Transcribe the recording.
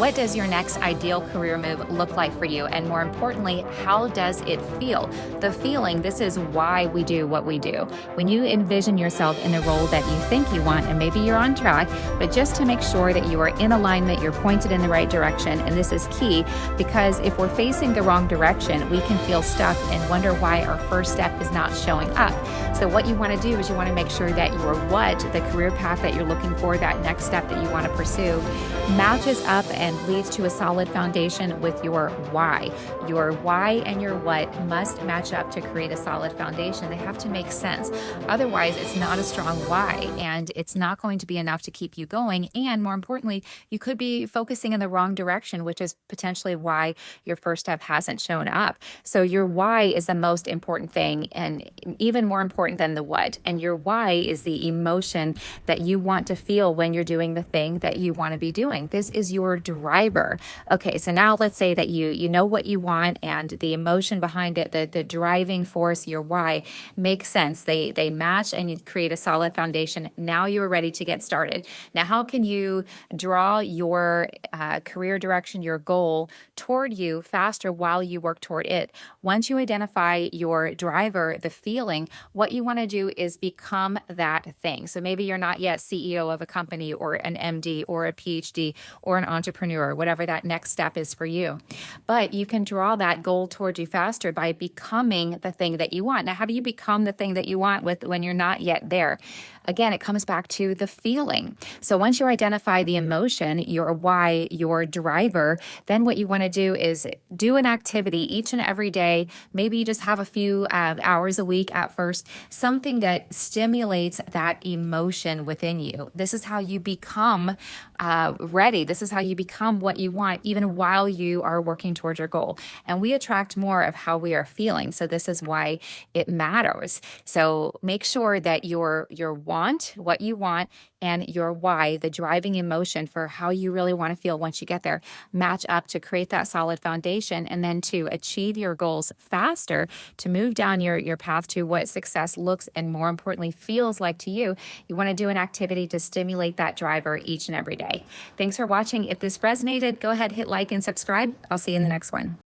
What does your next ideal career move look like for you? And more importantly, how does it feel? The feeling, this is why we do what we do. When you envision yourself in the role that you think you want, and maybe you're on track, but just to make sure that you are in alignment, you're pointed in the right direction. And this is key because if we're facing the wrong direction, we can feel stuck and wonder why our first step is not showing up. So what you want to do is you want to make sure that your what, the career path that you're looking for, that next step that you want to pursue, matches up and leads to a solid foundation with your why. Your why and your what must match up to create a solid foundation. They have to make sense. Otherwise, it's not a strong why, and it's not going to be enough to keep you going. And more importantly, you could be focusing in the wrong direction, which is potentially why your first step hasn't shown up. So your why is the most important thing, and even more important than the what. And your why is the emotion that you want to feel when you're doing the thing that you want to be doing. This is your driver. Okay, so now let's say that you know what you want, and the emotion behind it, the driving force, your why, makes sense. They match, and you create a solid foundation. Now you are ready to get started. Now, how can you draw your career direction, your goal toward you faster while you work toward it? Once you identify your driver, the feeling, what you want to do is become that thing. So maybe you're not yet CEO of a company or an MD or a PhD or an entrepreneur, whatever that next step is for you. But you can draw that goal towards you faster by becoming the thing that you want. Now, how do you become the thing that you want when you're not yet there? Again, it comes back to the feeling. So once you identify the emotion, your why, your driver, then what you want to do is do an activity each and every day. Maybe you just have a few hours a week at first, something that stimulates that emotion within you. This is how you become ready. This is how you become what you want, even while you are working towards your goal. And we attract more of how we are feeling. So this is why it matters. So make sure that your want, what you want, and your why, the driving emotion for how you really want to feel once you get there, match up to create that solid foundation, and then to achieve your goals faster, to move down your path to what success looks and more importantly feels like to you. You want to do an activity to stimulate that driver each and every day. Thanks for watching. If this resonated, go ahead, hit like and subscribe. I'll see you in the next one.